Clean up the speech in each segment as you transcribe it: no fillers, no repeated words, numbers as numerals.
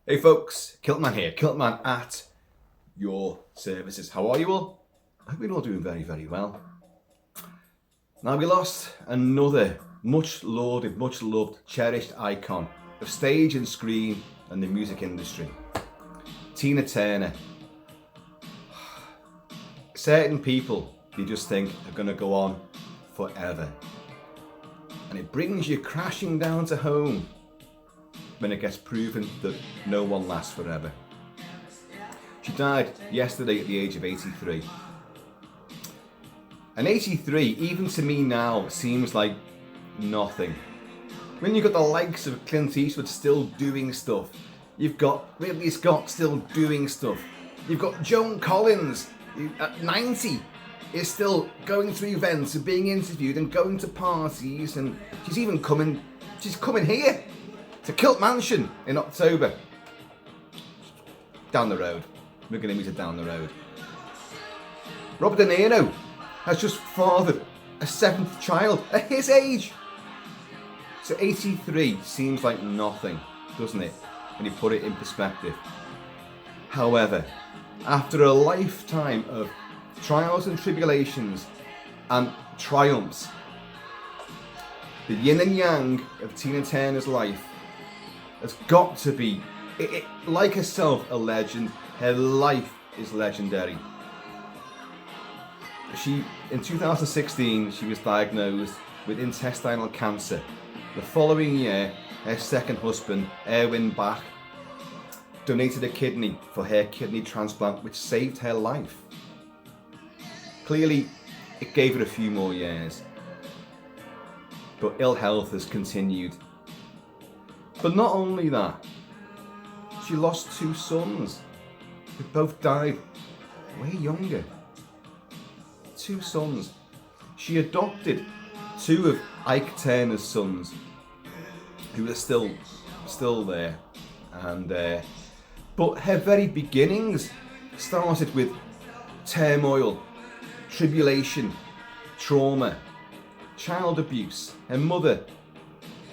Hey folks, Kilt-Man here, Kilt-Man at your services. How are you all? I hope you're all doing very, very well. Now we lost another much lauded, much loved, cherished icon of stage and screen and the music industry. Tina Turner. Certain people you just think are going to go on forever. And it brings you crashing down to home when it gets proven that no one lasts forever. She died yesterday at the age of 83. And 83, even to me now, seems like nothing. When you've got the likes of Clint Eastwood still doing stuff, you've got Ridley Scott still doing stuff, you've got Joan Collins at 90 is still going through events and being interviewed and going to parties, and she's coming here to Kilt Mansion in October. Down the road. We're going to meet her down the road. Robert De Niro has just fathered a 7th child at his age. So 83 seems like nothing, doesn't it, when you put it in perspective. However, after a lifetime of trials and tribulations and triumphs, the yin and yang of Tina Turner's life has got to be, like herself, a legend. Her life is legendary. In 2016, she was diagnosed with intestinal cancer. The following year, her second husband, Erwin Bach, donated a kidney for her kidney transplant, which saved her life. Clearly, it gave her a few more years, but ill health has continued. But not only that, she lost 2 sons who both died way younger. 2 sons. She adopted 2 of Ike Turner's sons, who are still there, and but her very beginnings started with turmoil, tribulation, trauma, child abuse. Her mother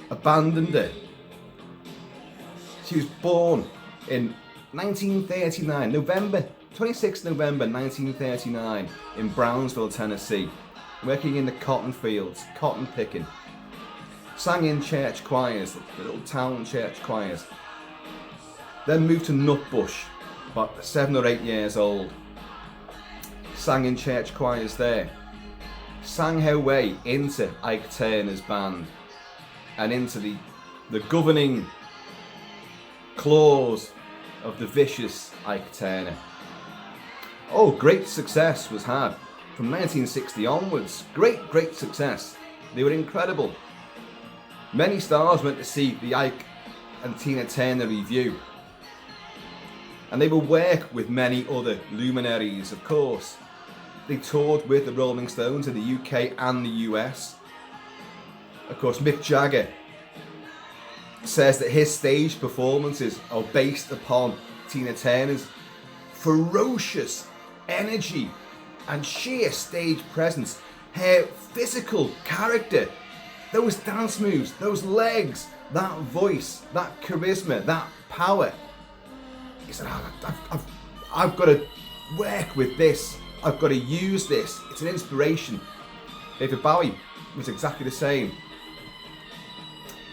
abandoned her. She was born in 1939, 26 November 1939, in Brownsville, Tennessee, working in the cotton fields, cotton picking. Sang in church choirs, the little town church choirs. Then moved to Nutbush, about 7 or 8 years old. Sang in church choirs there. Sang her way into Ike Turner's band and into the governing claws of the vicious Ike Turner. Oh, great success was had from 1960 onwards. Great success. They were incredible. Many stars went to see the Ike and Tina Turner review. And they would work with many other luminaries, of course. They toured with the Rolling Stones in the UK and the US. Of course, Mick Jagger says that his stage performances are based upon Tina Turner's ferocious energy and sheer stage presence, her physical character, those dance moves, those legs, that voice, that charisma, that power. He said, I've got to work with this, I've got to use this, it's an inspiration. David Bowie was exactly the same.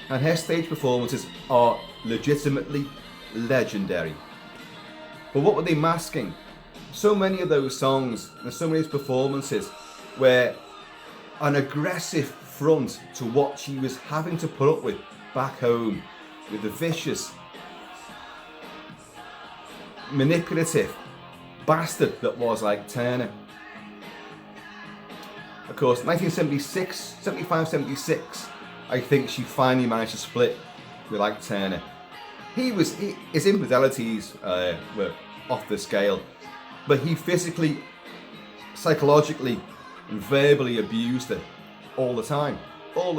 And her stage performances are legitimately legendary. But what were they masking? So many of those songs and so many of those performances were an aggressive front to what she was having to put up with back home, with the vicious, manipulative bastard that was Ike Turner. Of course, 1976, I think she finally managed to split with Ike Turner. His infidelities were off the scale, but he physically, psychologically, and verbally abused her all the time. What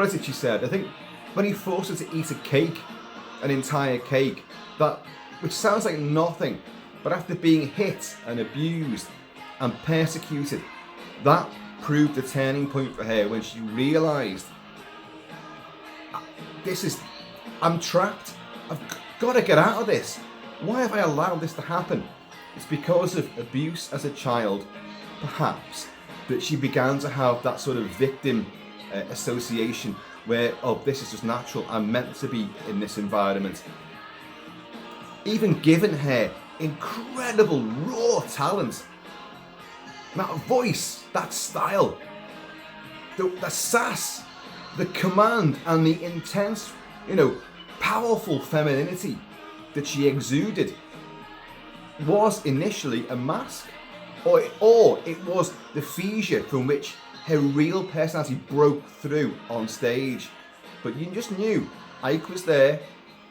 is it she said? I think when he forced her to eat a cake, an entire cake, which sounds like nothing, but after being hit and abused and persecuted, that proved the turning point for her when she realised, I'm trapped. got to get out of this. Why have I allowed this to happen? It's because of abuse as a child, perhaps, that she began to have that sort of victim association where, oh, this is just natural, I'm meant to be in this environment. Even given her incredible raw talent, that voice, that style, the sass, the command and the intense, powerful femininity that she exuded was initially a mask, or it was the fissure from which her real personality broke through on stage. But you just knew Ike was there,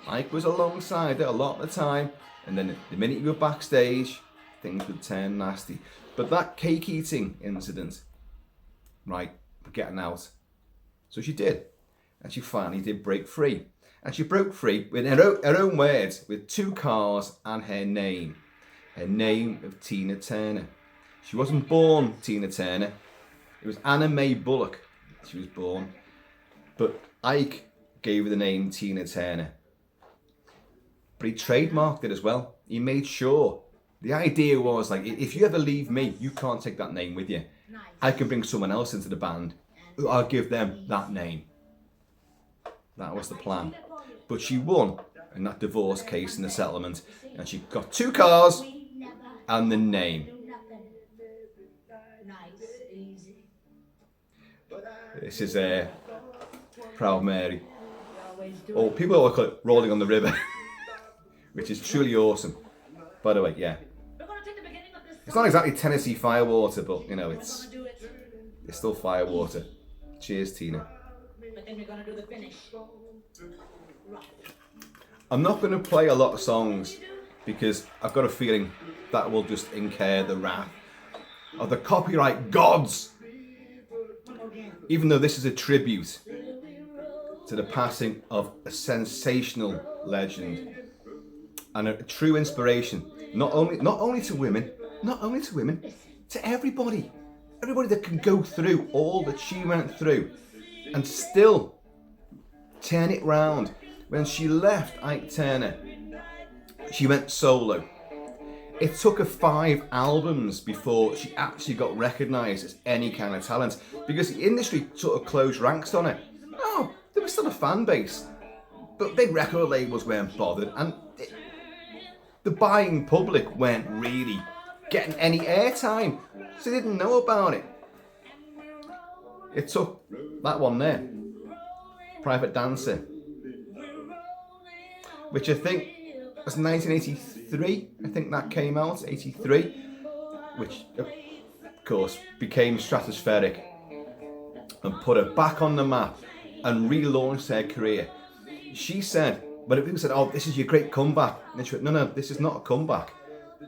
Ike was alongside her a lot of the time, and then the minute you go backstage, things would turn nasty. But that cake eating incident, right, for getting out, so she did, and she finally did break free. And she broke free with her own words, with 2 cars and her name of Tina Turner. She wasn't born Tina Turner. It was Anna Mae Bullock she was born. But Ike gave her the name Tina Turner. But he trademarked it as well. He made sure. The idea was, like, if you ever leave me, you can't take that name with you. I can bring someone else into the band. I'll give them that name. That was the plan. But she won in that divorce case in the settlement. And she got 2 cars and the name. This is Proud Mary. Oh, people always call it Rolling on the River, which is truly awesome. By the way, yeah. It's not exactly Tennessee Firewater, but it's still Firewater. Cheers, Tina. But then we're gonna do the finish. I'm not going to play a lot of songs because I've got a feeling that will just incur the wrath of the copyright gods. Even though this is a tribute to the passing of a sensational legend and a true inspiration, not only to women, to everybody that can go through all that she went through and still turn it round. When she left Ike Turner, she went solo. It took her 5 albums before she actually got recognised as any kind of talent, because the industry sort of closed ranks on her. Oh, there was still a fan base, but big record labels weren't bothered, and the buying public weren't really getting any airtime, so they didn't know about it. It took that one there, Private Dancer, which I think was 1983. I think that came out, 83, which of course became stratospheric and put her back on the map and relaunched her career. She said, when people said, oh, this is your great comeback, and she went, no, this is not a comeback.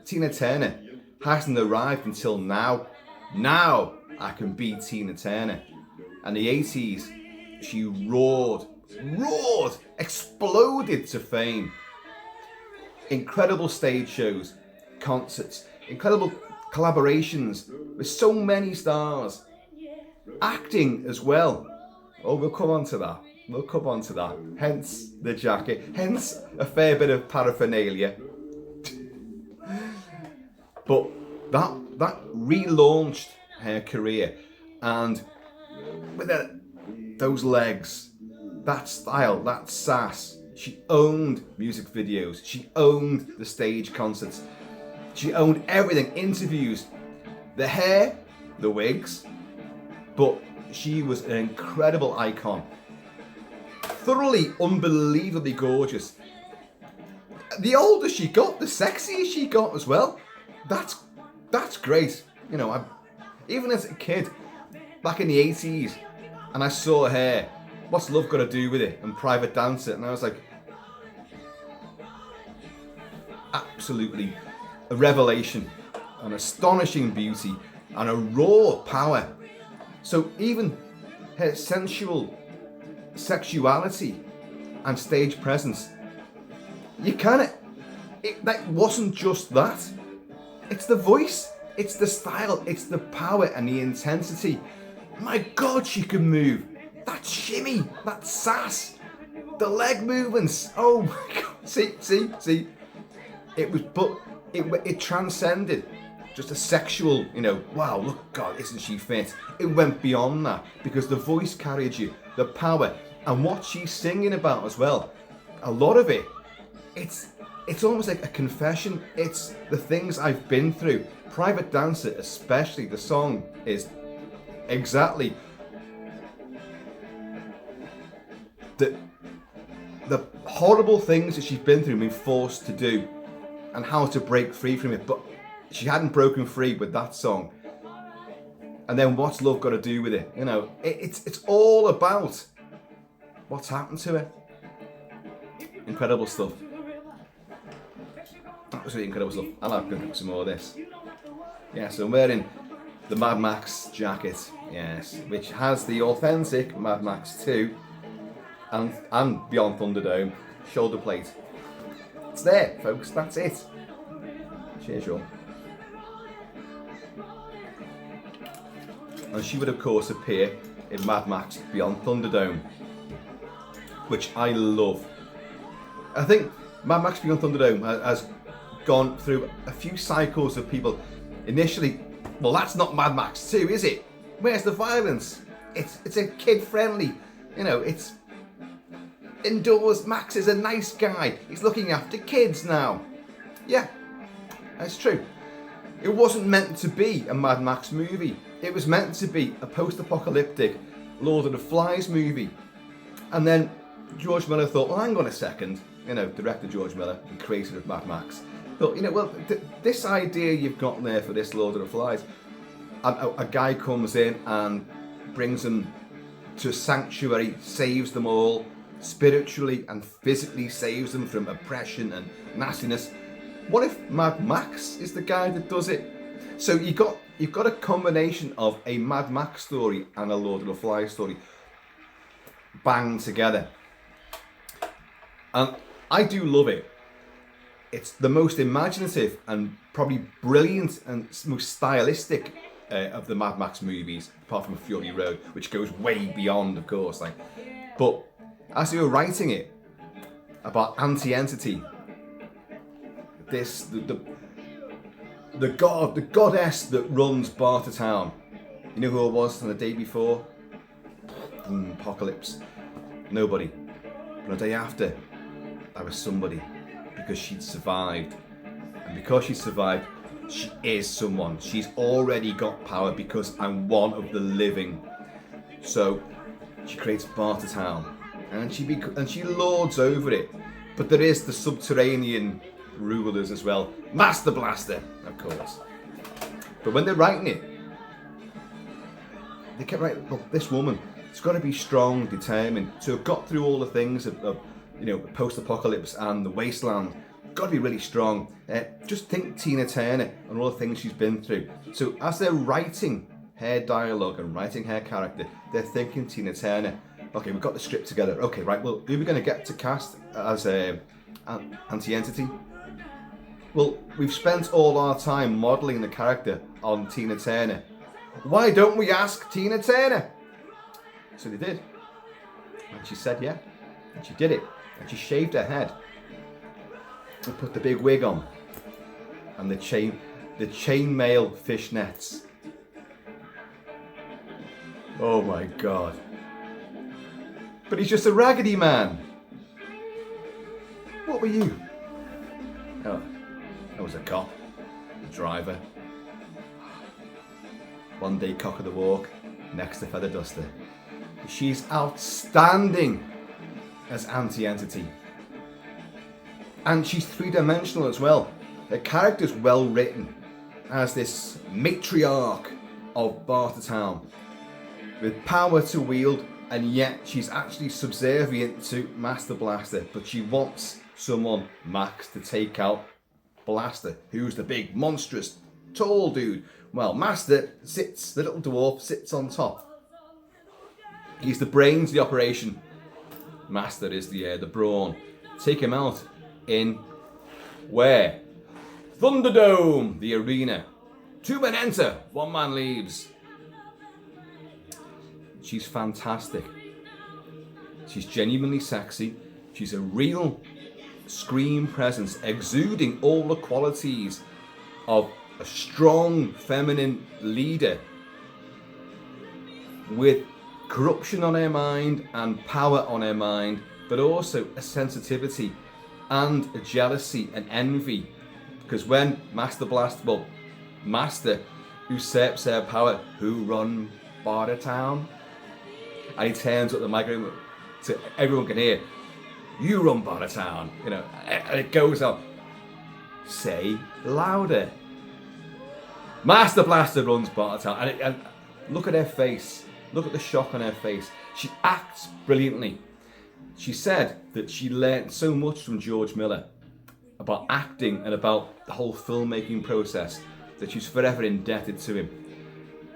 Tina Turner hasn't arrived until now. Now I can be Tina Turner. And the 80s, she roared, exploded to fame. Incredible stage shows, concerts, incredible collaborations with so many stars. Acting as well. Oh, we'll come on to that. Hence the jacket, hence a fair bit of paraphernalia. But that relaunched her career, and with those legs, that style, that sass, she owned music videos, she owned the stage concerts, she owned everything, interviews, the hair, the wigs, but she was an incredible icon. Thoroughly, unbelievably gorgeous. The older she got, the sexier she got as well. That's great. Even as a kid, back in the 80s, and I saw her, What's Love Got to Do With It, and Private Dancer, and I was like, absolutely a revelation, an astonishing beauty, and a raw power. So even her sensual sexuality and stage presence, that wasn't just that. It's the voice, it's the style, it's the power and the intensity. My God, she can move. That shimmy, that sass, the leg movements. Oh my God. See. It was, but it transcended just a sexual, wow, look, God, isn't she fit? It went beyond that because the voice carried you, the power, and what she's singing about as well. A lot of it, it's almost like a confession. It's the things I've been through. Private Dancer, especially, the song is exactly the horrible things that she's been through and been forced to do, and how to break free from it. But she hadn't broken free with that song. And then what's love got to do with it? It's all about what's happened to her. Incredible stuff. That was really incredible stuff. I'll have to drink some more of this. Yeah, so I'm wearing the Mad Max jacket, yes, which has the authentic Mad Max 2 and Beyond Thunderdome shoulder plate. It's there, folks, that's it. Cheers, y'all. And she would, of course, appear in Mad Max Beyond Thunderdome, which I love. I think Mad Max Beyond Thunderdome has gone through a few cycles of people initially, well, that's not Mad Max 2, is it? Where's the violence? It's a kid-friendly, it's indoors. Max is a nice guy. He's looking after kids now. Yeah, that's true. It wasn't meant to be a Mad Max movie. It was meant to be a post-apocalyptic Lord of the Flies movie. And then George Miller thought, well, hang on a second. Director George Miller, the creator of Mad Max, thought, this idea you've got there for this Lord of the Flies, a guy comes in and brings them to a sanctuary, saves them all, spiritually and physically saves them from oppression and nastiness. What if Mad Max is the guy that does it? So you've got a combination of a Mad Max story and a Lord of the Flies story banged together. And I do love it. It's the most imaginative and probably brilliant and most stylistic of the Mad Max movies, apart from Fury Road, which goes way beyond, of course. But as they were writing it about Aunty Entity, the goddess that runs Bartertown, you know who I was on the day before? Apocalypse. Nobody. But the day after, I was somebody, because she'd survived. And because she survived, she is someone. She's already got power because I'm one of the living. So she creates Bartertown, and she lords over it. But there is the subterranean rulers as well. Master Blaster, of course. But when they're writing it, they kept writing, well, this woman, it's got to be strong, determined, to have got through all the things of post-apocalypse and the wasteland. Got to be really strong. Just think Tina Turner and all the things she's been through. So as they're writing her dialogue and writing her character, they're thinking Tina Turner. Okay, we've got the script together. Okay, right, well, who are we going to get to cast as Aunty Entity? Well, we've spent all our time modelling the character on Tina Turner. Why don't we ask Tina Turner? So they did. And she said yeah. And she did it. And she shaved her head. And put the big wig on. And the chainmail fishnets. Oh my God. But he's just a raggedy man. What were you? Oh, I was a cop, a driver. One day cock of the walk, next a feather duster. She's outstanding as Aunty Entity. And she's three-dimensional as well. Her character's well written as this matriarch of Bartertown with power to wield, and yet she's actually subservient to Master Blaster, but she wants someone, Max, to take out Blaster, who's the big, monstrous, tall dude. Well, Master sits, the little dwarf sits on top. He's the brains of the operation. Master is the brawn. Take him out in where? Thunderdome, the arena. 2 men enter, 1 man leaves. She's fantastic. She's genuinely sexy. She's a real screen presence, exuding all the qualities of a strong feminine leader with corruption on her mind and power on her mind, but also a sensitivity and a jealousy and envy. Because when Master usurps her power, who run Bartertown? And he turns up the microphone so everyone can hear, you run Bartertown, you know, and it goes on. Say louder. Master Blaster runs Bartertown, and look at her face. Look at the shock on her face. She acts brilliantly. She said that she learnt so much from George Miller about acting and about the whole filmmaking process that she's forever indebted to him.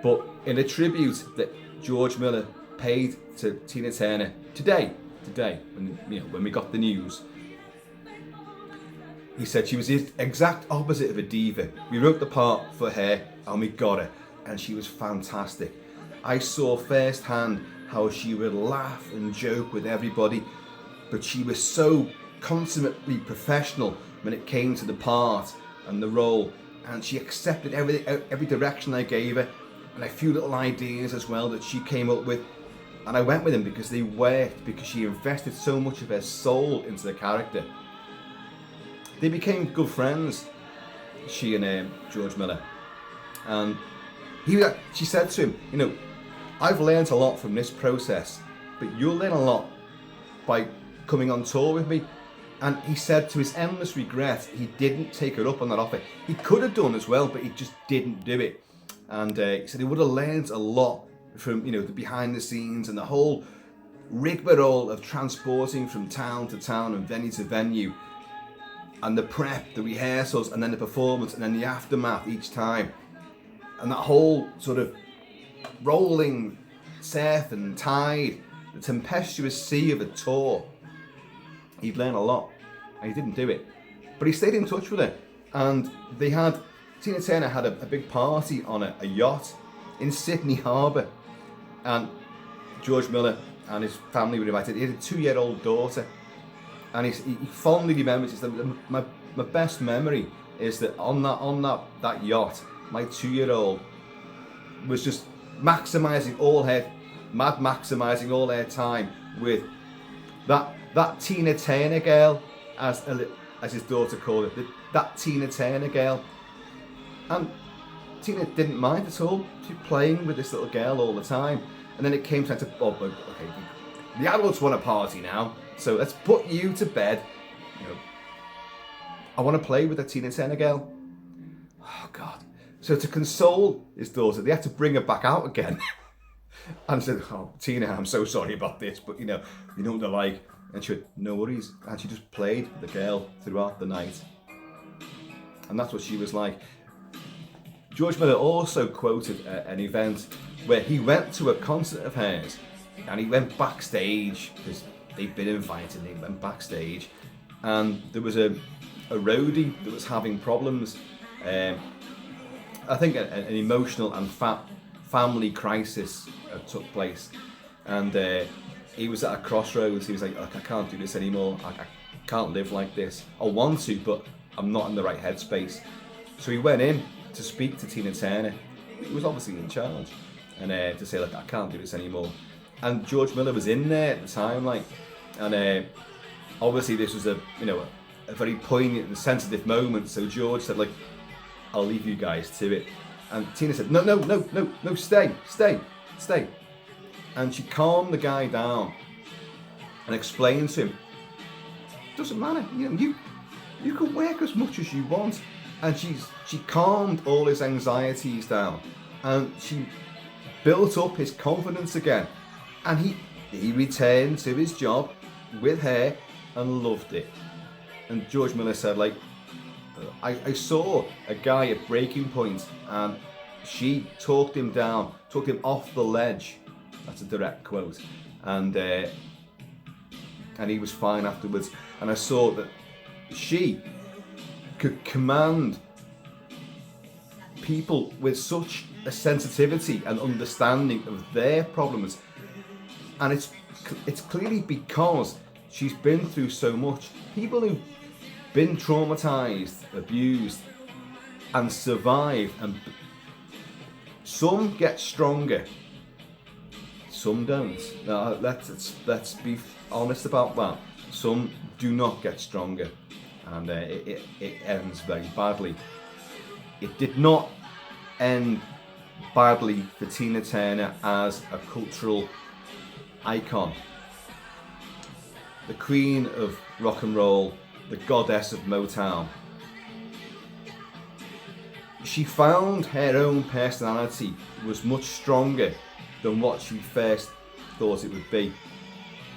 But in a tribute that George Miller paid to Tina Turner today, when we got the news, he said she was the exact opposite of a diva. We wrote the part for her and we got her, and she was fantastic. I saw firsthand how she would laugh and joke with everybody, but she was so consummately professional when it came to the part and the role, and she accepted every direction I gave her, and a few little ideas as well that she came up with, and I went with them because they worked, because she invested so much of her soul into the character. They became good friends, she and George Miller, and she said to him, you know, I've learned a lot from this process, but you'll learn a lot by coming on tour with me. And he said, to his endless regret, he didn't take her up on that offer. He could have done as well, but he just didn't do it. And he said he would have learned a lot from, you know, the behind the scenes and the whole rigmarole of transporting from town to town and venue to venue, and the prep, the rehearsals, and then the performance, and then the aftermath each time, and that whole sort of rolling surf and tide, the tempestuous sea of a tour. He'd learn a lot, and he didn't do it, but he stayed in touch with her, and Tina Turner had a big party on a yacht in Sydney Harbour, and George Miller and his family were invited. He had a 2-year-old daughter, and he fondly remembers, he said, my best memory is that on that yacht, my 2-year-old was just maximizing all her time with that Tina Turner girl, as his daughter called it, that Tina Turner girl. And Tina didn't mind at all. She was playing with this little girl all the time. And then it came time to, okay, the adults want a party now, so let's put you to bed. You know, I want to play with that Tina Turner girl. Oh God. So to console his daughter, they had to bring her back out again. And said, oh, Tina, I'm so sorry about this, but you know what they're like. And she went, no worries. And she just played with the girl throughout the night. And that's what she was like. George Miller also quoted an event where he went to a concert of hers, and he went backstage, because they'd been invited, and he went backstage, and there was a roadie that was having problems. I think an emotional and family crisis took place, and he was at a crossroads. He was like, I can't do this anymore. I can't live like this. I want to, but I'm not in the right headspace. So he went in to speak to Tina Turner, who was obviously in charge, and to say, like, I can't do this anymore. And George Miller was in there at the time, like, and obviously this was a very poignant and sensitive moment. So George said, like, I'll leave you guys to it. And Tina said, no, stay. And she calmed the guy down and explained to him, doesn't matter, you can work as much as you want. And she calmed all his anxieties down, and she built up his confidence again. And he returned to his job with her and loved it. And George Miller said, like, I saw a guy at breaking point, and she talked him down, talked him off the ledge. That's a direct quote. And he was fine afterwards. And I saw that she could command people with such a sensitivity and understanding of their problems. And it's clearly because she's been through so much. People been traumatized, abused, and survived. And some get stronger, some don't. Now, let's be honest about that. Some do not get stronger, and it ends very badly. It did not end badly for Tina Turner as a cultural icon. The queen of rock and roll, the goddess of Motown. She found her own personality was much stronger than what she first thought it would be.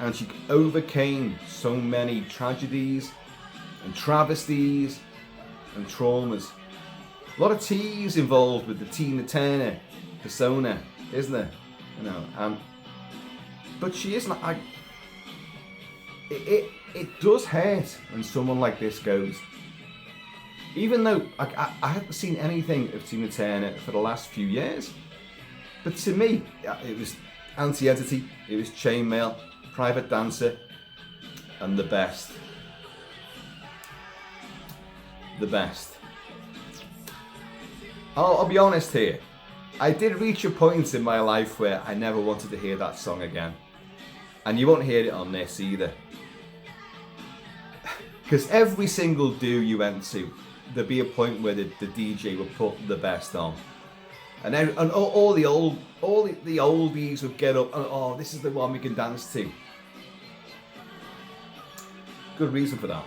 And she overcame so many tragedies and travesties and traumas. A lot of T's involved with the Tina Turner persona, isn't there? You know, but she isn't. It does hurt when someone like this goes. Even though I haven't seen anything of Tina Turner for the last few years, but to me, it was Aunty Entity, it was Chainmail, Private Dancer, and the best. The best. I'll be honest here. I did reach a point in my life where I never wanted to hear that song again. And you won't hear it on this either. Because every single do you went to, there'd be a point where the DJ would put the best on. And all the oldies would get up and, oh, this is the one we can dance to. Good reason for that.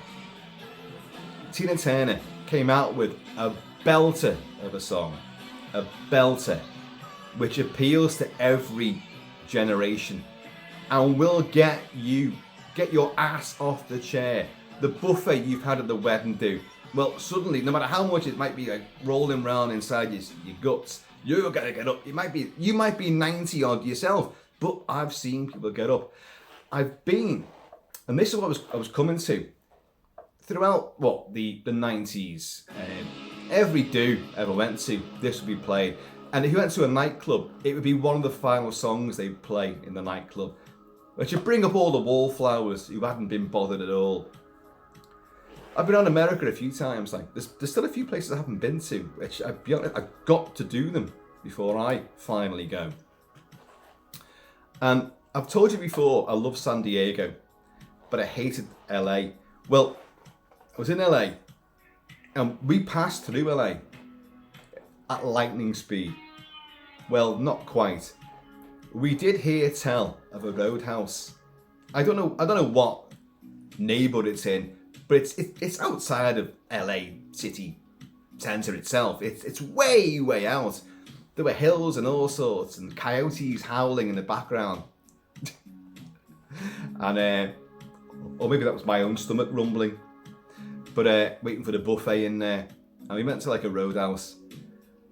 Tina Turner came out with a belter of a song. A belter. Which appeals to every generation. And will get your ass off the chair. The buffet you've had at the wedding do. Well, suddenly, no matter how much it might be like rolling around inside your guts, you're gonna get up. You might be 90 odd yourself, but I've seen people get up. I've been, and this is what I was coming to. Throughout the 90s, every do I ever went to, this would be played. And if you went to a nightclub, it would be one of the final songs they'd play in the nightclub, which would bring up all the wallflowers who hadn't been bothered at all. I've been on America a few times. Like there's still a few places I haven't been to, which I'll be honest, I've got to do them before I finally go. And I've told you before, I love San Diego, but I hated LA. Well, I was in LA, and we passed through LA at lightning speed. Well, not quite. We did hear tell of a roadhouse. I don't know what neighborhood it's in. But it's outside of LA city centre itself. It's way out. There were hills and all sorts, and coyotes howling in the background. And or maybe that was my own stomach rumbling. But waiting for the buffet in there, and we went to like a roadhouse,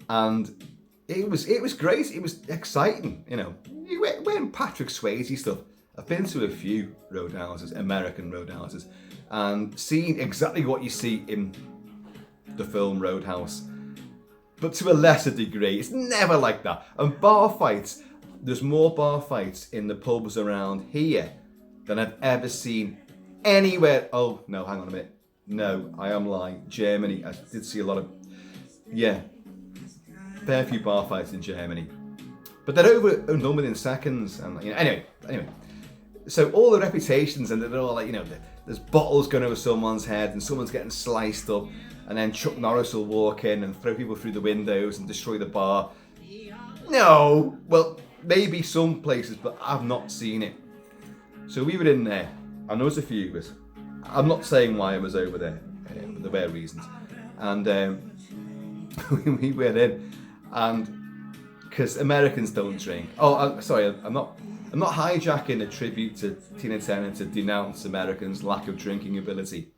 and it was great. It was exciting, you know. You went Patrick Swayze stuff. I've been to a few roadhouses, American roadhouses, and seen exactly what you see in the film Roadhouse. But to a lesser degree, it's never like that. And bar fights, there's more bar fights in the pubs around here than I've ever seen anywhere. Oh, no, hang on a minute. No, I am lying. Germany, I did see a lot of, fair few bar fights in Germany. But they're over in seconds. And you know, anyway. So all the reputations, and they're all like, you know, there's bottles going over someone's head and someone's getting sliced up, and then Chuck Norris will walk in and throw people through the windows and destroy the bar. No, well, maybe some places, but I've not seen it. So we were in there, and there was a few of us. I'm not saying why I was over there, but there were reasons. And we went in, and because Americans don't drink. Oh, sorry, I'm not hijacking a tribute to Tina Turner to denounce Americans' lack of drinking ability.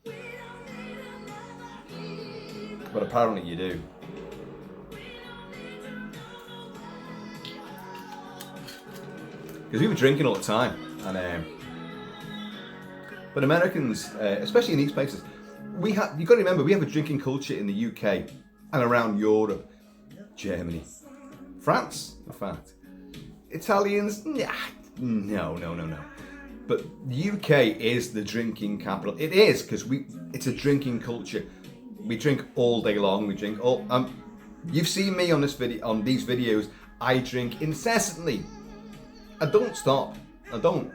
But apparently you do. Because we were drinking all the time. But Americans, especially in these places, you've got to remember, we have a drinking culture in the UK and around Europe, Germany, France, in fact. Italians, nah. No. But the UK is the drinking capital. It is, because it's a drinking culture. We drink all day long. We drink all. You've seen me on these videos. I drink incessantly. I don't stop. I don't.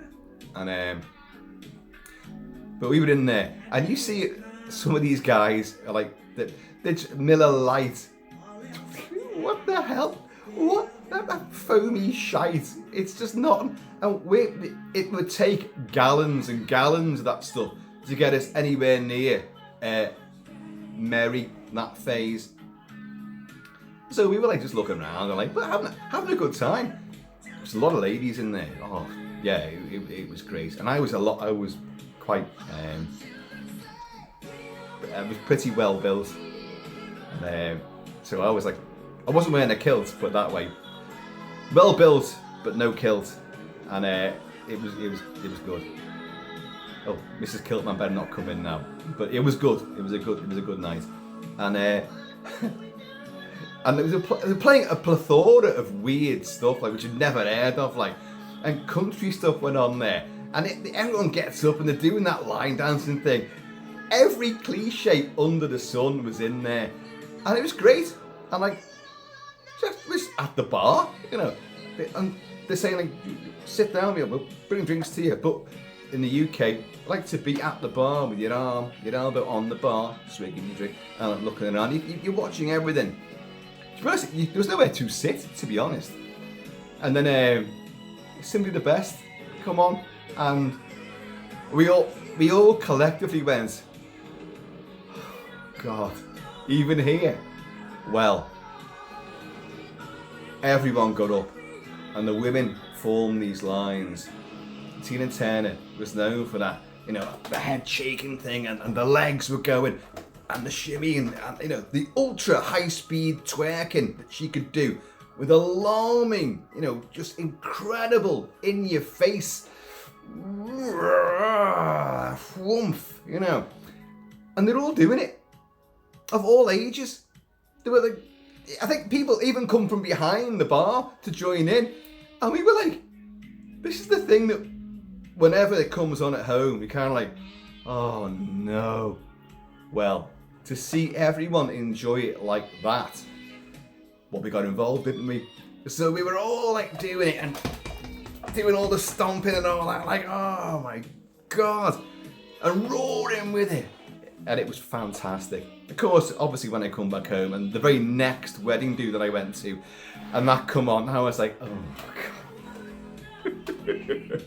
And but we were in there, and you see some of these guys are like the Miller Lite. What the hell? What that foamy shite? It's just not. And it would take gallons and gallons of that stuff to get us anywhere near merry that phase. So we were like just looking around and like, but having a good time. There's a lot of ladies in there. Oh yeah, it was great. And I was quite I was pretty well built. So I was like, I wasn't wearing a kilt, but that way, well built but no kilt, and it was good. Oh, Mrs. Kilt-Man better not come in now. But it was good. It was a good night, and and they were playing a plethora of weird stuff like which you'd never heard of, like, and country stuff went on there, and everyone gets up and they're doing that line dancing thing. Every cliche under the sun was in there, and it was great. And like, just was at the bar, you know, and they're saying like, sit down, we'll bring drinks to you. But in the UK, I like to be at the bar with your elbow on the bar, swigging your drink, and looking around. You're watching everything. To be honest, there was nowhere to sit, to be honest. And then Simply the Best, come on, and we all collectively went, God, even here. Well, everyone got up, and the women formed these lines. Tina Turner was known for that, you know, the head shaking thing, and the legs were going, and the shimmy, and you know, the ultra high speed twerking that she could do with alarming, you know, just incredible in your face, woomph, you know, and they're all doing it, of all ages. They were like, I think people even come from behind the bar to join in, and we were like, this is the thing that whenever it comes on at home, you're kind of like, oh no. Well, to see everyone enjoy it like that, well, we got involved, didn't we? So we were all like doing it and doing all the stomping and all that, like, oh my God, and roaring with it. And it was fantastic. Of course, obviously when I come back home, and the very next wedding do that I went to, and that come on, I was like, oh God.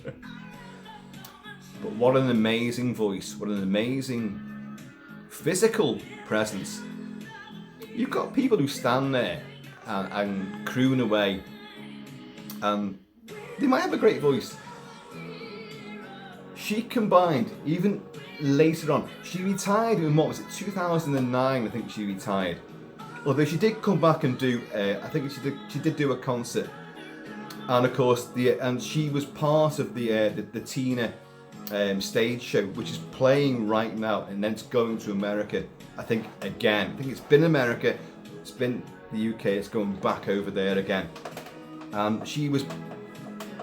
But what an amazing voice, what an amazing physical presence. You've got people who stand there and croon away, and they might have a great voice. She combined, even later on, she retired in, what was it, 2009, I think she retired. Although she did come back and do, I think she did do a concert. And of course, and she was part of the Tina stage show, which is playing right now, and then it's going to America, I think, again. I think it's been America, it's been the UK, it's going back over there again. She was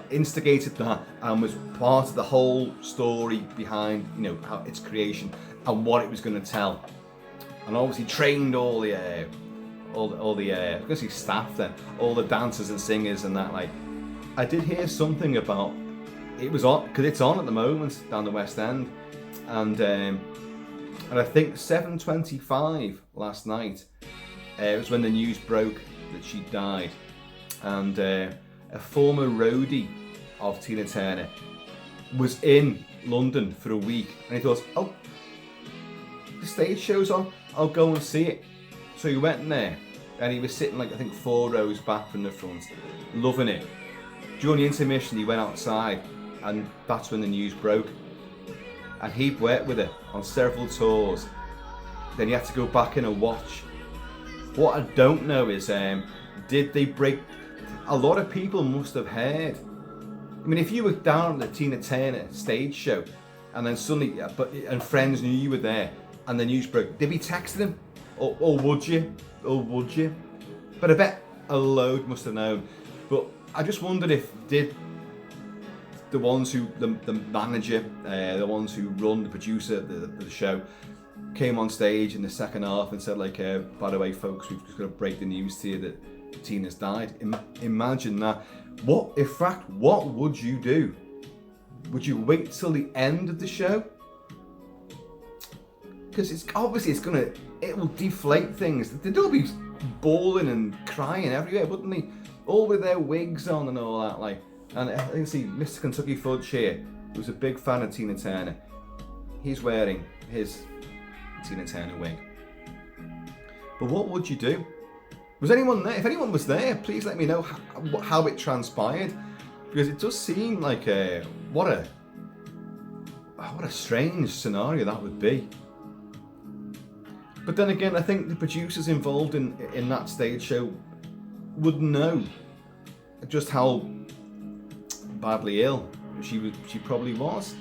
instigated that and was part of the whole story behind, you know, how its creation and what it was going to tell, and obviously trained all the I was going to say staff then, all the dancers and singers and that. Like, I did hear something about it was on, because it's on at the moment down the West End, and I think 7:25 last night, it was when the news broke that she died, and a former roadie of Tina Turner was in London for a week, and he thought, oh, the stage show's on, I'll go and see it. So he went in there, and he was sitting like, I think 4 rows back from the front, loving it. During the intermission, he went outside, and that's when the news broke. And he'd worked with her on several tours. Then he had to go back in and watch. What I don't know is, did they break? A lot of people must have heard. I mean, if you were down at the Tina Turner stage show, and then suddenly, and friends knew you were there, and the news broke, they'd be texting him, or would you? Or would you? But I bet a load must have known. But I just wondered if, did the ones who, the manager, the ones who run, the producer, the show, came on stage in the second half and said, like, by the way, folks, we've just got to break the news to you that Tina's died. Imagine that. What would you do? Would you wait till the end of the show? Because it will deflate things. They'd all be bawling and crying everywhere, wouldn't they? All with their wigs on and all that, like. And I can see Mr. Kentucky Fudge here, who's a big fan of Tina Turner. He's wearing his Tina Turner wig. But what would you do? Was anyone there? If anyone was there, please let me know how it transpired, because it does seem like what a strange scenario that would be. But then again, I think the producers involved in that stage show would know just how badly ill she probably was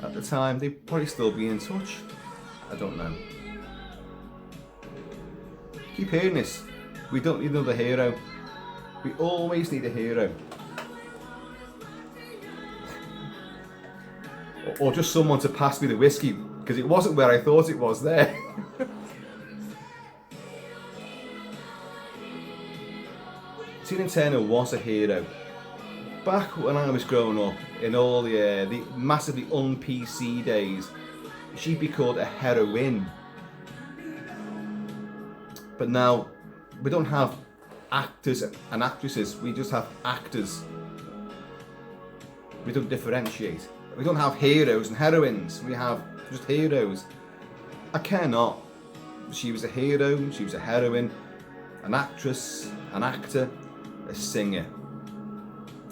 at the time. They'd probably still be in touch. I don't know. Keep hearing this. We don't need another hero. We always need a hero. Or just someone to pass me the whiskey, because it wasn't where I thought it was there. Tina Turner was a hero. Back when I was growing up, in all the massively un-PC days, she'd be called a heroine. But now, we don't have actors and actresses, we just have actors. We don't differentiate. We don't have heroes and heroines, we have just heroes. I care not. She was a hero, she was a heroine, an actress, an actor, a singer.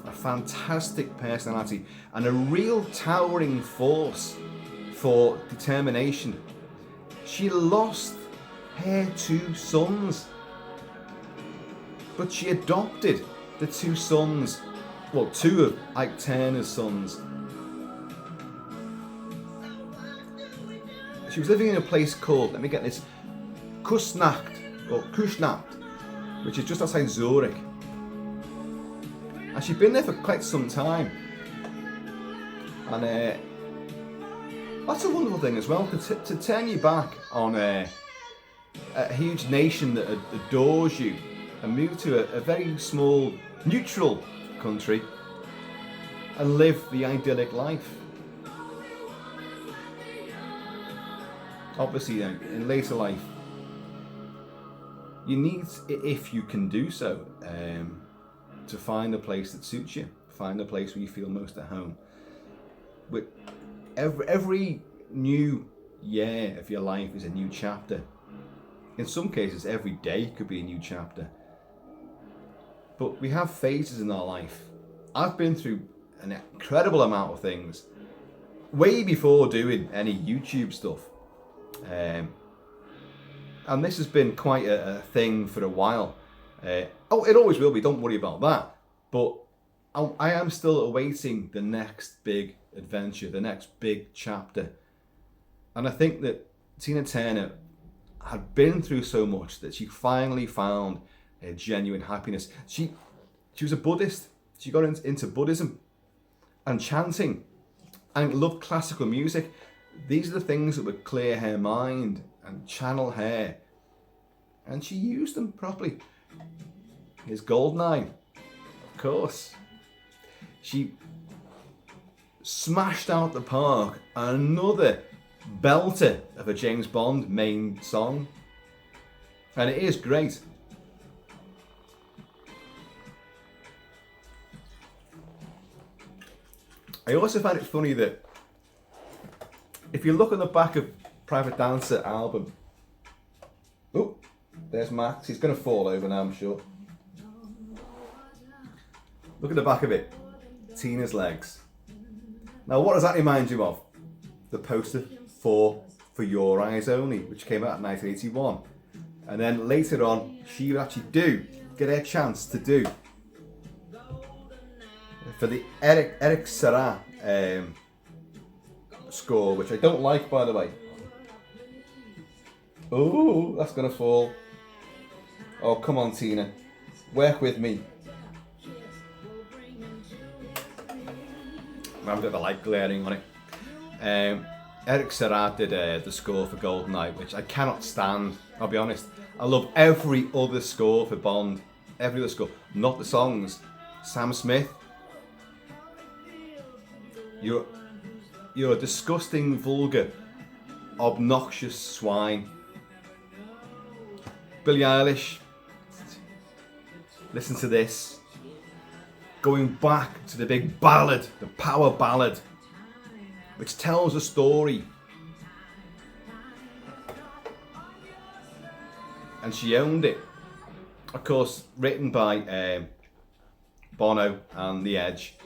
A fantastic personality and a real towering force for determination. She lost her 2 sons, but she adopted the 2 sons, well, 2 of Ike Turner's sons. She was living in a place called, let me get this, Kusnacht, which is just outside Zurich. And she'd been there for quite some time. And that's a wonderful thing as well, to turn you back on a huge nation that adores you and move to a very small, neutral country and live the idyllic life. Obviously, in later life, you need, if you can do so, to find a place that suits you, find a place where you feel most at home. But every new year of your life is a new chapter. In some cases, every day could be a new chapter. But we have phases in our life. I've been through an incredible amount of things way before doing any YouTube stuff. And this has been quite a thing for a while. It always will be, don't worry about that. But I am still awaiting the next big adventure, the next big chapter. And I think that Tina Turner had been through so much that she finally found a genuine happiness. She was a Buddhist. She got into Buddhism and chanting and loved classical music. These are the things that would clear her mind and channel her. And she used them properly. Here's Goldeneye, of course. She smashed out the park another belter of a James Bond main song. And it is great. I also find it funny that if you look on the back of Private Dancer album, oh, there's Max. He's going to fall over now, I'm sure. Look at the back of it. Tina's legs. Now, what does that remind you of? The poster for Your Eyes Only, which came out in 1981. And then later on, she would actually get her chance to do for the Eric Serra score, which I don't like, by the way. Oh, that's gonna fall. Oh, come on, Tina. Work with me. haven't got the light glaring on it. Eric Serra did the score for GoldenEye, which I cannot stand, I'll be honest. I love every other score for Bond. Every other score. Not the songs. Sam Smith. You're a disgusting, vulgar, obnoxious swine. Billie Eilish. Listen to this. Going back to the big ballad, the power ballad, which tells a story. And she owned it. Of course, written by Bono and The Edge.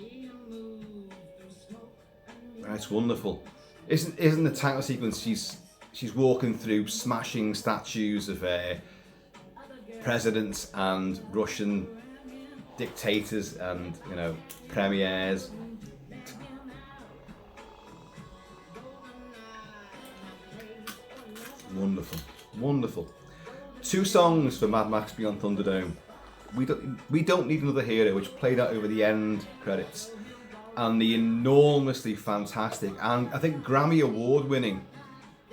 It's wonderful. Isn't the title sequence? She's walking through smashing statues of presidents and Russian dictators and premiers. Wonderful, wonderful. 2 songs for Mad Max Beyond Thunderdome. We don't need another hero, which played out over the end credits, and the enormously fantastic and I think Grammy Award winning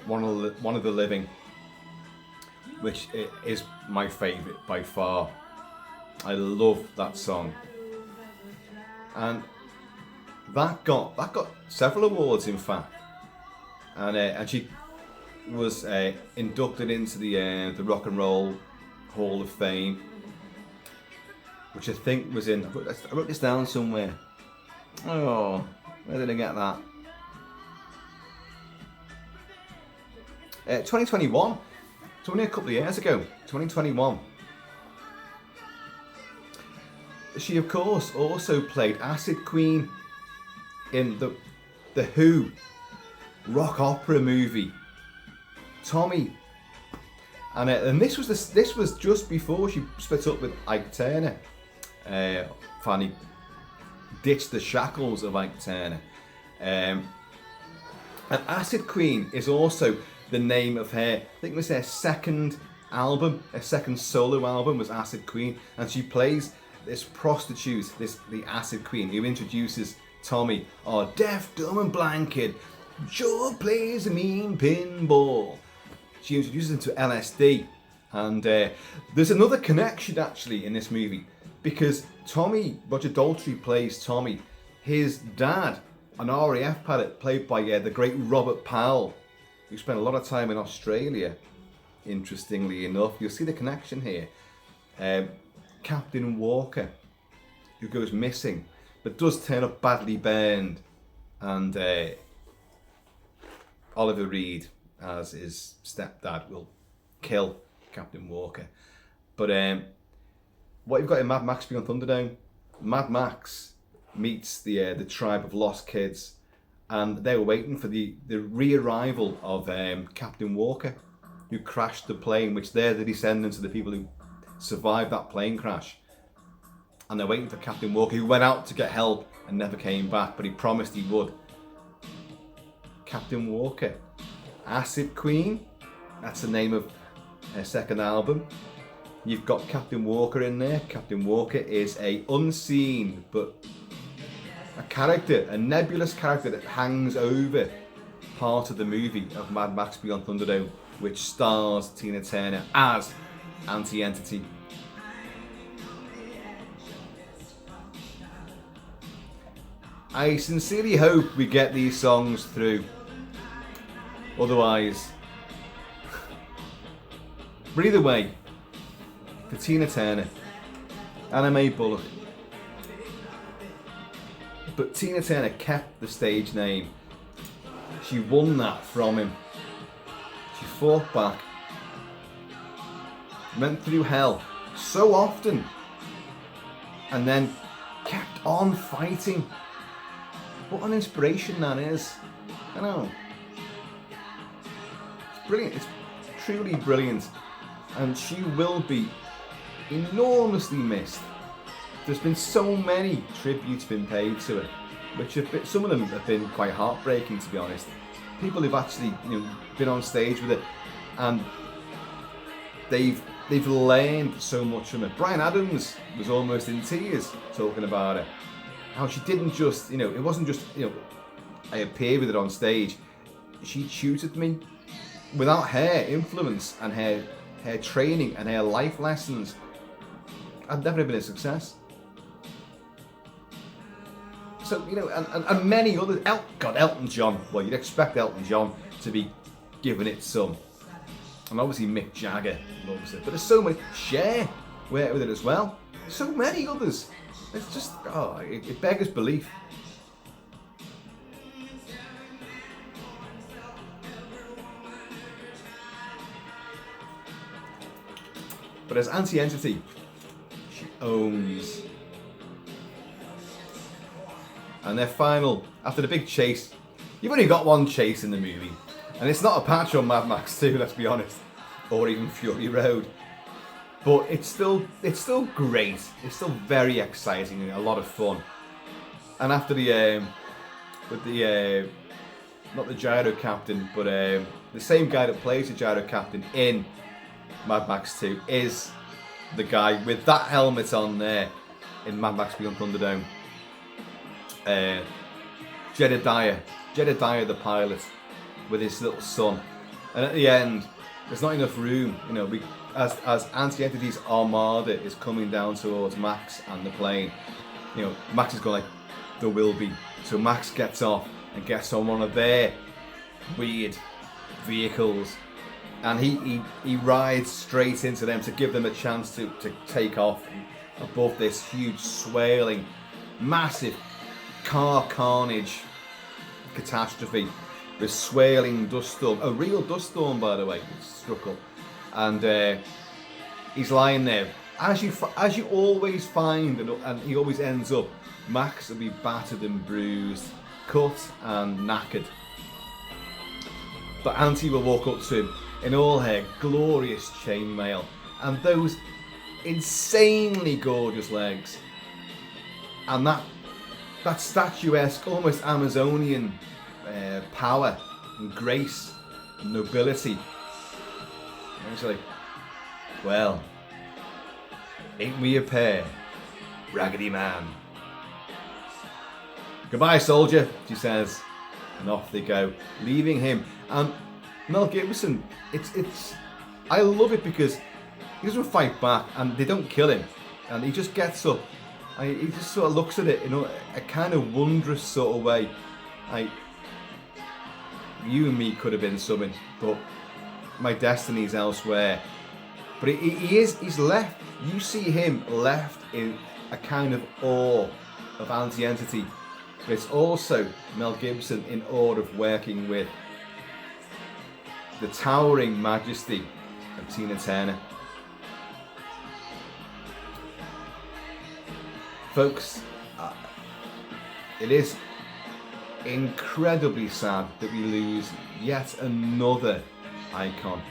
One of the Living, which is my favourite by far. I love that song, and that got several awards in fact, and she was inducted into the Rock and Roll Hall of Fame, which I think was in. I wrote this down somewhere. Oh, where did I get that? 2021. It's only a couple of years ago. 2021. She, of course, also played Acid Queen in the Who rock opera movie Tommy, and this was just before she split up with Ike Turner. Finally ditched the shackles of Ike Turner. And Acid Queen is also the name of her, I think it was her second album, her second solo album was Acid Queen, and she plays this prostitute, the Acid Queen, who introduces Tommy, deaf, dumb and blind kid, sure plays a mean pinball. She introduces him to LSD, and there's another connection actually in this movie, because Roger Daltrey plays Tommy. His dad, an RAF pilot played by the great Robert Powell, who spent a lot of time in Australia, interestingly enough. You'll see the connection here. Captain Walker, who goes missing, but does turn up badly burned, and Oliver Reed, as his stepdad, will kill Captain Walker. But what you've got in Mad Max Beyond Thunderdome, Mad Max meets the tribe of lost kids, and they were waiting for the re-arrival of Captain Walker, who crashed the plane, which they're the descendants of the people who survived that plane crash. And they're waiting for Captain Walker, who went out to get help and never came back, but he promised he would. Captain Walker. Acid Queen, that's the name of her second album. You've got Captain Walker in there. Captain Walker is a unseen but a character, a nebulous character that hangs over part of the movie of Mad Max Beyond Thunderdome, which stars Tina Turner as Aunty Entity. I sincerely hope we get these songs through. Otherwise, but either way, for Tina Turner, Anna Mae Bullock. But Tina Turner kept the stage name. She won that from him. She fought back. Went through hell so often. And then kept on fighting. What an inspiration that is. I know. It's brilliant. It's truly brilliant. And she will be enormously missed. There's been so many tributes been paid to her, which have been, some of them have been quite heartbreaking, to be honest. People who've actually been on stage with it, and they've learned so much from it. Bryan Adams was almost in tears talking about it. how she didn't just, it wasn't just, I appeared with it on stage. She tutored me. Without her influence and her training and her life lessons, I'd never been a success. So, and many others. Elton John. Well, you'd expect Elton John to be giving it some. And obviously Mick Jagger loves it. But there's so many. Cher worked with it as well. So many others. It's just, it beggars belief. But as Aunty Entity, she owns. And their final, after the big chase, you've only got one chase in the movie. And it's not a patch on Mad Max 2, let's be honest. Or even Fury Road. But it's still great. It's still very exciting and a lot of fun. And after not the gyro captain, but the same guy that plays the gyro captain in Mad Max 2 is the guy with that helmet on there in Mad Max Beyond Thunderdome. Jedediah the pilot with his little son. And at the end, there's not enough room, as Aunty Entity's armada is coming down towards Max and the plane. Max is going like, there will be. So Max gets off and gets on one of their weird vehicles. And he rides straight into them to give them a chance to take off above this huge, swirling, massive car carnage catastrophe. This swirling dust storm, a real dust storm, by the way, struck up. And he's lying there. As you always find, and he always ends up, Max will be battered and bruised, cut and knackered. But Aunty will walk up to him in all her glorious chainmail and those insanely gorgeous legs, and that statuesque, almost Amazonian power and grace and nobility. And it's like, well, ain't we a pair, Raggedy Man? Goodbye, soldier, she says, and off they go, leaving him. And Mel Gibson, I love it because he doesn't fight back and they don't kill him, and he just gets up. He just sort of looks at it in a kind of wondrous sort of way. You and me could have been something, but my destiny's elsewhere. But he's left. You see him left in a kind of awe of Aunty Entity, but it's also Mel Gibson in awe of working with the towering majesty of Tina Turner. Folks, it is incredibly sad that we lose yet another icon.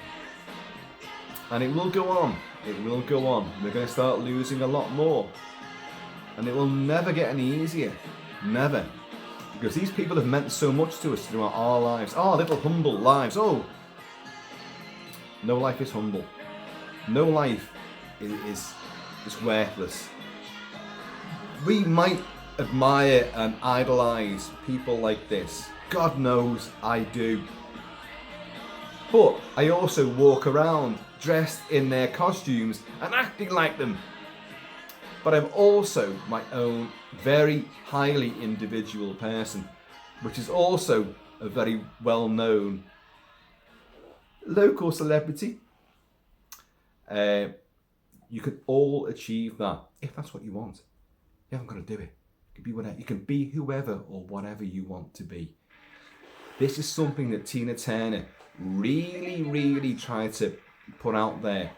And it will go on. It will go on. We're going to start losing a lot more. And it will never get any easier. Never. Because these people have meant so much to us throughout our lives. Our little humble lives. Oh! No life is humble. No life is worthless. We might admire and idolise people like this. God knows I do. But I also walk around dressed in their costumes and acting like them. But I'm also my own very highly individual person, which is also a very well-known local celebrity. You can all achieve that if that's what you want. You haven't got to do it. You can be whatever. You can be whoever or whatever you want to be. This is something that Tina Turner really tried to put out there.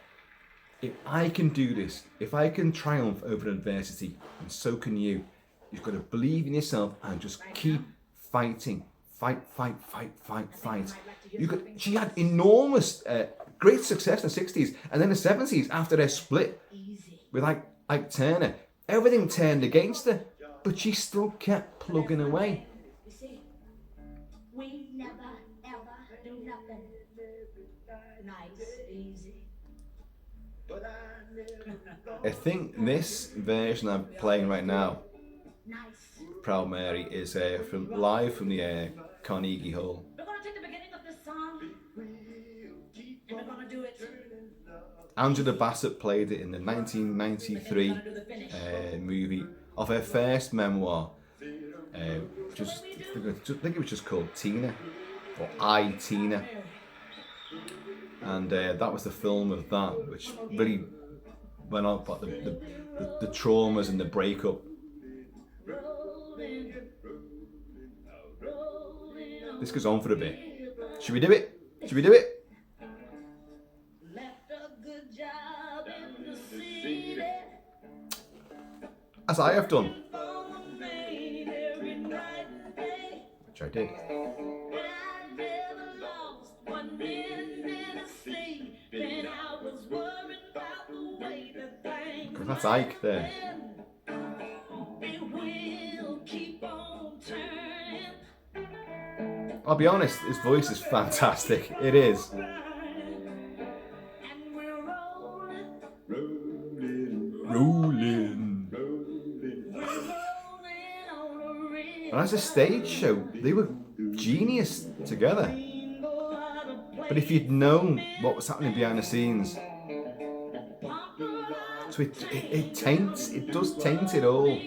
If I can do this, if I can triumph over adversity, and so can you. You've got to believe in yourself and just keep fighting. Fight. She had enormous, great success in the 60s and then the 70s after their split with Ike Turner. Everything turned against her, but she still kept plugging away. You see, we never ever do nothing nice, easy. I think this version I'm playing right now Nice. Proud Mary is from live from the Carnegie Hall. We're gonna take the beginning of this song and we're gonna do it. Angela Bassett played it in the 1993 movie of her first memoir, which was, I think it was just called Tina, or I, Tina. And that was the film of that, which really went on about the traumas and the breakup. This goes on for a bit. Should we do it? Should we do it? As I have done. Which I did. Because that's Ike there. I'll be honest, his voice is fantastic. It is. Rolling. And as a stage show, they were genius together. But if you'd known what was happening behind the scenes, so it taints, it does taint it all.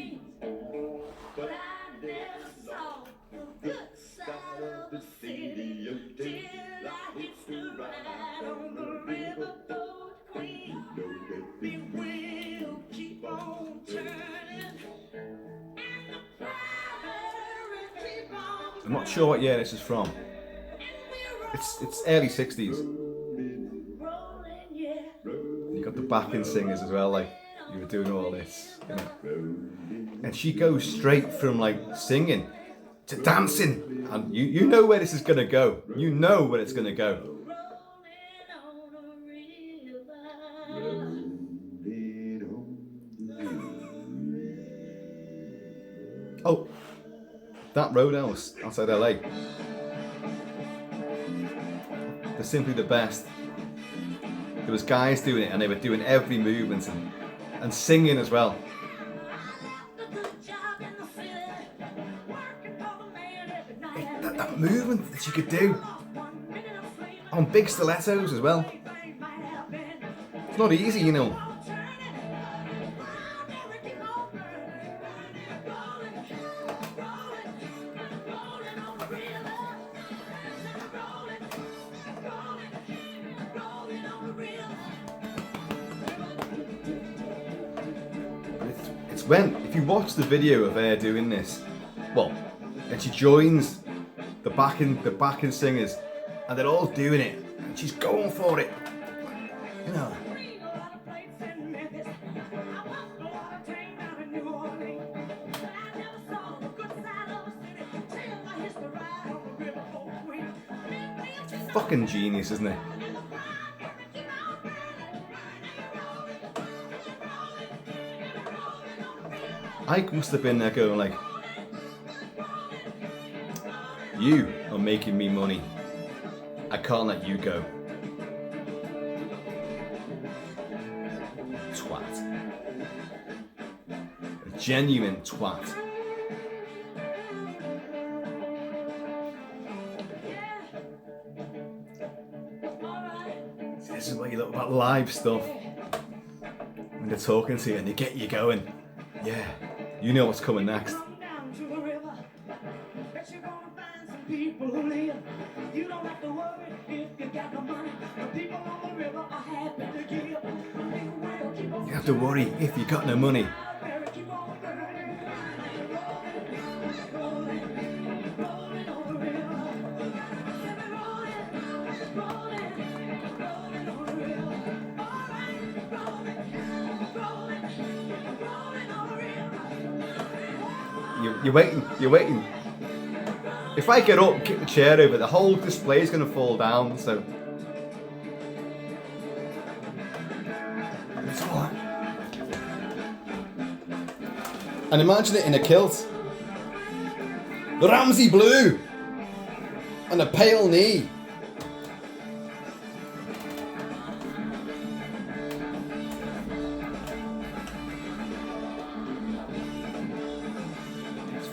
I'm not sure what year this is from. It's early 60s. You got the backing singers as well, like you were doing all this. You know. And she goes straight from like singing to dancing. And you know where this is gonna go. You know where it's gonna go. Oh, that roadhouse outside LA. They're simply the best. There was guys doing it and they were doing every movement and singing as well. That movement that you could do on big stilettos as well. It's not easy, you know. If you watch the video of her doing this, well, and she joins the backing singers, and they're all doing it, and she's going for it, you know. It's fucking genius, isn't it? Ike must have been there going like, you are making me money. I can't let you go. Twat. A genuine twat. This is what you look about live stuff. When they're talking to you and they get you going. Yeah. You know what's coming next. You have to worry if you got no money. You're waiting. If I get up and kick the chair over, the whole display is going to fall down, so... It's alright. And imagine it in a kilt. The Ramsey blue! And a pale knee.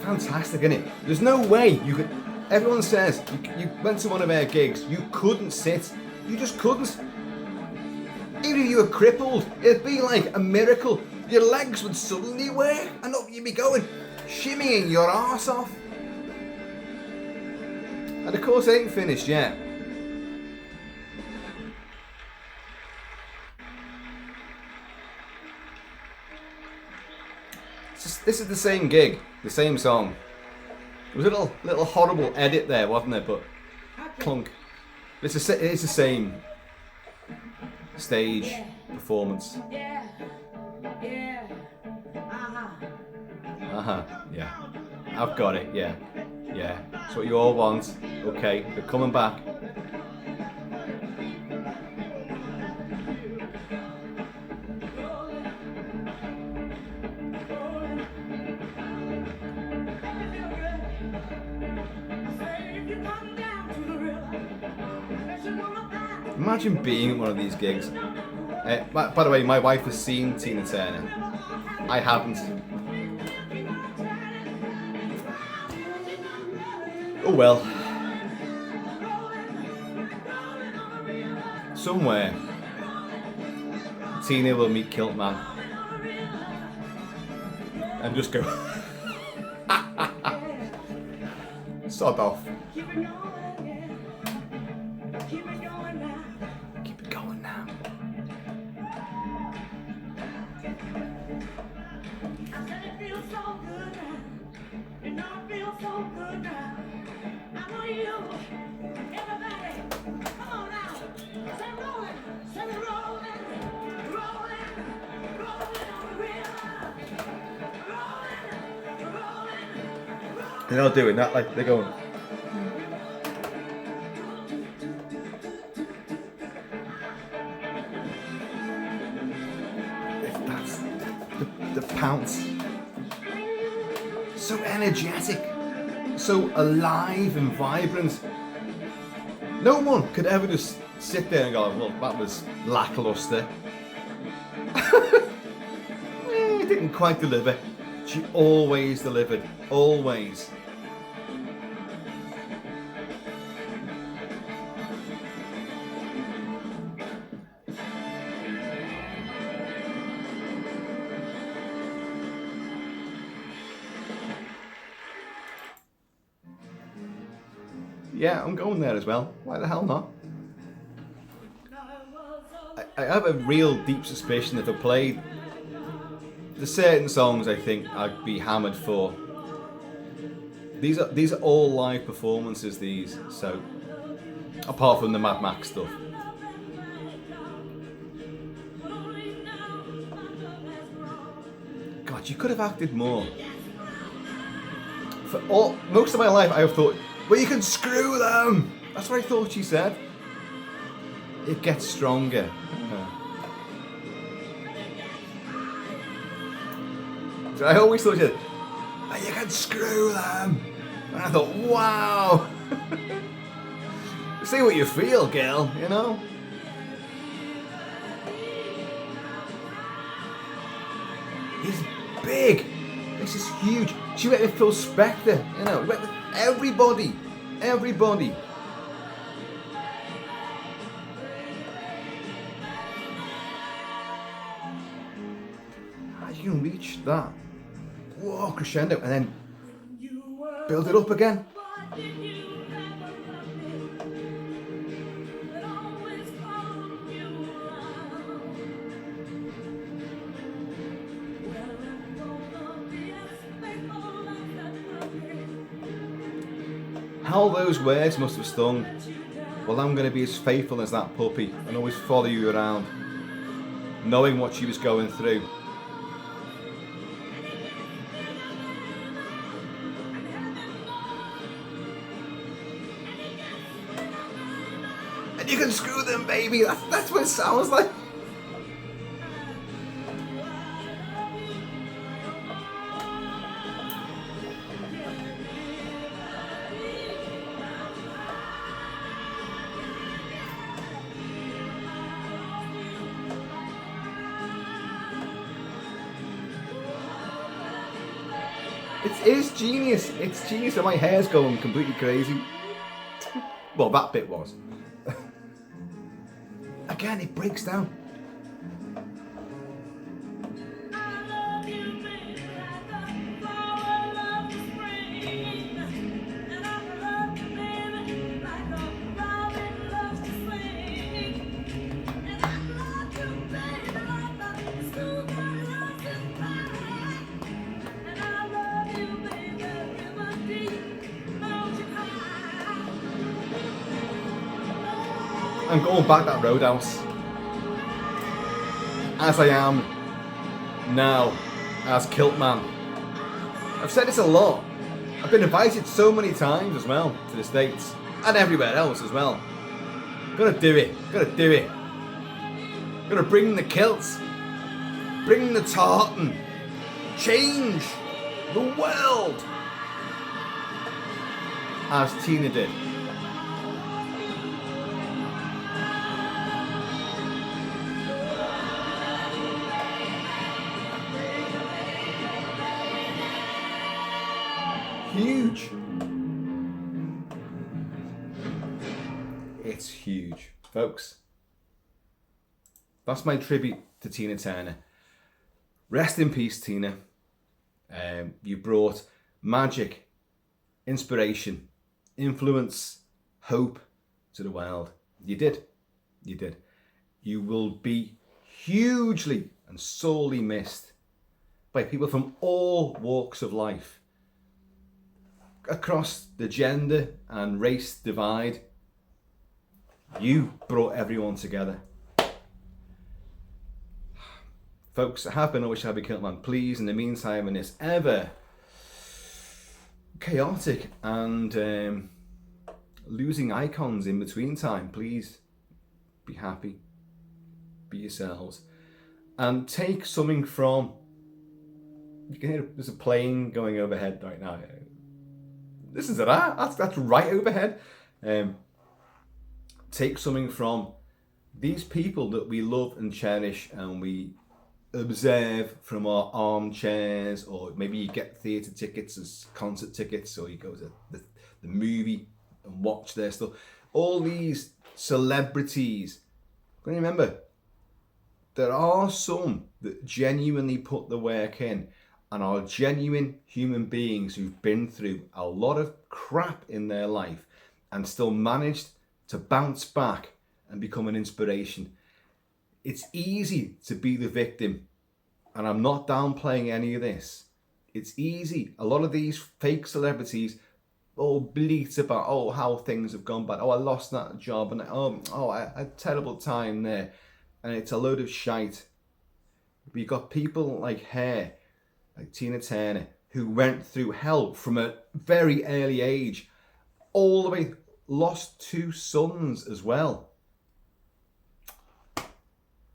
fantastic, isn't it? There's no way you could. Everyone says you went to one of their gigs, you couldn't sit. You just couldn't. Even if you were crippled, it'd be like a miracle. Your legs would suddenly work, and up you'd be going, shimmying your arse off. And of course, it ain't finished yet. This is the same gig, the same song. There was a little horrible edit there, wasn't there? But clunk. It's the same stage performance. Yeah. Yeah. I've got it. Yeah. That's what you all want. Okay, they're coming back. Imagine being at one of these gigs. By the way, my wife has seen Tina Turner. I haven't. Oh well. Somewhere, Tina will meet Kilt-Man and just go sod off. Keep it going now. I said it feels so good now. You know it feels so good now. I know you. Everybody, come on now. Say rolling, rolling on the river. Rolling. They're not doing that, like they're going. That's the pounce. So energetic, so alive and vibrant. No one could ever just sit there and go, well, that was lackluster. It didn't quite deliver. She always delivered, always. Yeah, I'm going there as well. Why the hell not? I have a real deep suspicion that if I played the certain songs I think I'd be hammered for. These are all live performances, these, so apart from the Mad Max stuff. God, you could have acted more. For most of my life I have thought, well, you can screw them! That's what I thought she said. It gets stronger. So I always thought she said, well, you can screw them! And I thought, wow! Say what you feel, girl, you know? He's big! This is huge. She went with Phil Spector, you know, went with everybody. Everybody. How you can reach that? Whoa, crescendo, and then build it up again. How those words must have stung. Well, I'm going to be as faithful as that puppy and always follow you around, knowing what she was going through. And you can screw them, baby. That's what it sounds like. It is genius. It's genius, and my hair's going completely crazy. Well, that bit was. Again, it breaks down. I'm going back that roadhouse. As I am now as Kilt-Man. I've said this a lot. I've been invited so many times as well to the States and everywhere else as well. Gonna do it. Gonna do it. Gonna bring the kilts. Bring the tartan. Change the world. As Tina did. Huge. It's huge, folks. That's my tribute to Tina Turner. Rest in peace, Tina. You brought magic, inspiration, influence, hope to the world. You did. You did. You will be hugely and sorely missed by people from all walks of life. Across the gender and race divide, you brought everyone together. Folks, I have been always shall be Kilt-Man. Please, in the meantime, in this ever chaotic and losing icons in between time, please be happy, be yourselves, and take something from. You can hear there's a plane going overhead right now. Listen to that. That's right overhead. Take something from these people that we love and cherish, and we observe from our armchairs, or maybe you get theatre tickets as concert tickets, or you go to the movie and watch their stuff. All these celebrities. Remember, there are some that genuinely put the work in and are genuine human beings who've been through a lot of crap in their life and still managed to bounce back and become an inspiration. It's easy to be the victim, and I'm not downplaying any of this. It's easy. A lot of these fake celebrities all bleat about how things have gone bad. I lost that job, and I had a terrible time there, and it's a load of shite. But you've got people like her, like Tina Turner, who went through hell from a very early age, all the way, lost 2 sons as well,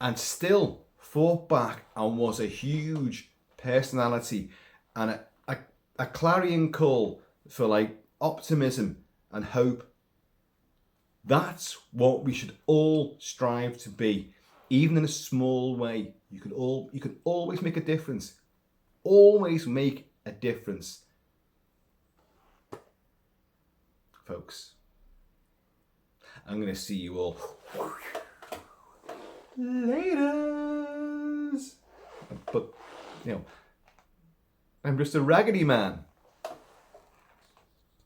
and still fought back and was a huge personality and a clarion call for like optimism and hope. That's what we should all strive to be, even in a small way. You can always make a difference. Always make a difference, folks. I'm gonna see you all later. But I'm just a raggedy man.